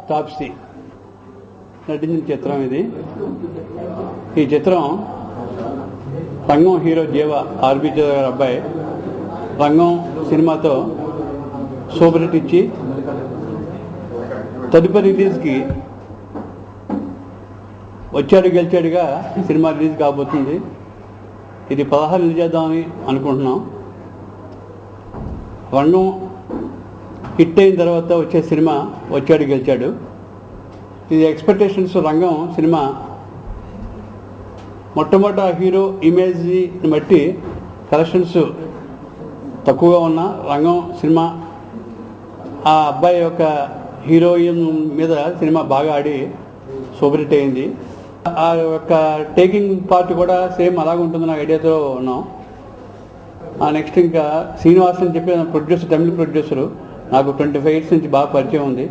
తాప్సీ నటించిన చిత్రం ఇది. ఈ చిత్రం రంగం హీరో జీవ ఆర్బీ గారి అబ్బాయి రంగం సినిమాతో సూపర్ హిట్ ఇచ్చి తదుపరి రిలీజ్కి వచ్చాడు గెలిచాడుగా సినిమా రిలీజ్ కాబోతుంది. ఇది 16 రిలీజ్ చేద్దామని అనుకుంటున్నాం. రంగం హిట్ అయిన తర్వాత వచ్చే సినిమా వచ్చాడు గెలిచాడు. ఇది ఎక్స్పెక్టేషన్స్. రంగం సినిమా మొట్టమొదట హీరో ఇమేజ్ని బట్టి కలెక్షన్స్ తక్కువగా ఉన్న రంగం సినిమా ఆ అబ్బాయి యొక్క హీరోయిన్ మీద సినిమా బాగా ఆడి సూపర్ హిట్ అయింది. ఆ యొక్క టేకింగ్ పార్ట్ కూడా సేమ్ అలాగే ఉంటుందని ఐడియాతో ఉన్నాం. నెక్స్ట్ ఇంకా శ్రీనివాస్ అని చెప్పి ప్రొడ్యూసర్, తమిళ ప్రొడ్యూసరు, నాకు 25 years నుంచి బాగా పరిచయం ఉంది.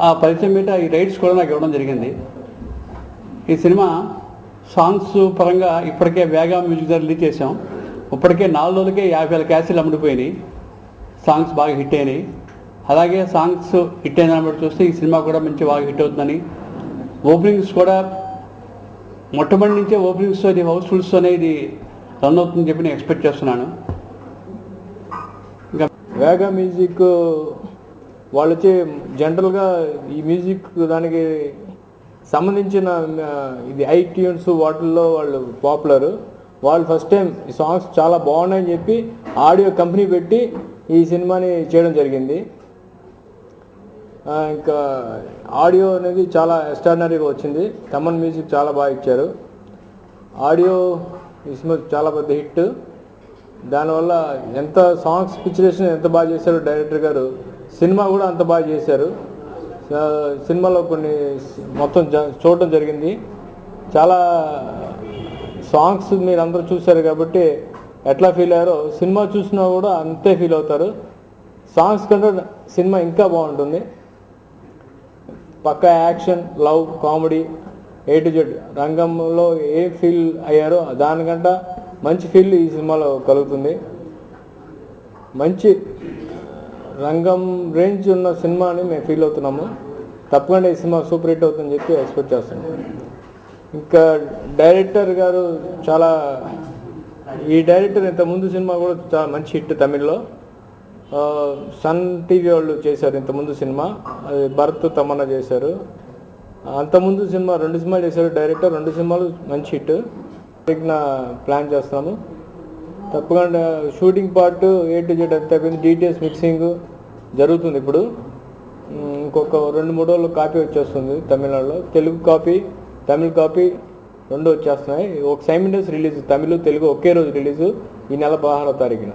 ఆ పరిచయం మీద ఈ రైట్స్ కూడా నాకు ఇవ్వడం జరిగింది. ఈ సినిమా సాంగ్స్ పరంగా ఇప్పటికే వేగా మ్యూజిక్ దగ్గర రిలీజ్ చేసాం. ఇప్పటికే 4 రోజులకే 50,000 క్యాసెట్లు అమ్ముడిపోయినాయి. సాంగ్స్ బాగా హిట్ అయినాయి. అలాగే సాంగ్స్ హిట్ అయిన బట్టి చూస్తే ఈ సినిమా కూడా మంచి బాగా హిట్ అవుతుందని, ఓపెనింగ్స్ కూడా మొట్టమొదటి నుంచే ఓపెనింగ్స్తో ఇది హౌస్ఫుల్స్తోనే ఇది రన్ అవుతుందని చెప్పి నేను ఎక్స్పెక్ట్ చేస్తున్నాను. ఇంకా వేగా మ్యూజిక్ వాళ్ళు వచ్చి జనరల్గా ఈ మ్యూజిక్ దానికి సంబంధించిన ఇది ఐట్యూన్స్ వాటిల్లో వాళ్ళు పాపులర్. వాళ్ళు ఫస్ట్ టైం ఈ సాంగ్స్ చాలా బాగున్నాయని చెప్పి ఆడియో కంపెనీ పెట్టి ఈ సినిమాని చేయడం జరిగింది. ఇంకా ఆడియో అనేది చాలా ఎక్స్ట్రాడినరీగా వచ్చింది. తమన్ మ్యూజిక్ చాలా బాగా ఇచ్చారు. ఆడియో ఈ సినిమా చాలా పెద్ద హిట్. దానివల్ల ఎంత సాంగ్స్ పిక్చరేషన్ ఎంత బాగా చేశారు డైరెక్టర్ గారు, సినిమా కూడా అంత బాగా చేశారు. సినిమాలో కొన్ని మొత్తం చూడటం జరిగింది. చాలా సాంగ్స్ మీరు అందరూ చూశారు కాబట్టి ఎట్లా ఫీల్ అయ్యారో సినిమా చూసినా కూడా అంతే ఫీల్ అవుతారు. సాంగ్స్ కంటే సినిమా ఇంకా బాగుంటుంది. పక్కా action, love, comedy A to Z. రంగంలో ఏ ఫీల్ అయ్యారో దానికంటే మంచి ఫీల్ ఈ సినిమాలో కలుగుతుంది. మంచి రంగం రేంజ్ ఉన్న సినిమాని మేము ఫీల్ అవుతున్నాము. తప్పకుండా ఈ సినిమా సూపర్ హిట్ అవుతుందని చెప్పి ఎక్స్పెక్ట్ చేస్తున్నాం. ఇంకా డైరెక్టర్ గారు చాలా, ఈ డైరెక్టర్ ఇంతకుముందు సినిమా కూడా చాలా మంచి హిట్ తమిళ్లో సన్ టీవీ వాళ్ళు చేశారు. ఇంతకుముందు సినిమా అది భరత్ తమన్నా చేశారు. అంతకుముందు సినిమా 2 సినిమాలు చేశారు డైరెక్టర్. 2 సినిమాలు మంచి హిట్. ప్లాన్ చేస్తాము. తప్పకుండా shooting part A to Z అంతా డీటెయిల్స్ మిక్సింగ్ జరుగుతుంది. ఇప్పుడు ఇంకొక 2-3 రోజులు కాపీ వచ్చేస్తుంది తమిళనాడులో. తెలుగు కాపీ, తమిళ కాపీ 2 వచ్చేస్తున్నాయి. ఒక సైమిల్టేనియస్ రిలీజ్, తమిళ తెలుగు ఒకే రోజు రిలీజు ఈ నెల 16వ తారీఖున.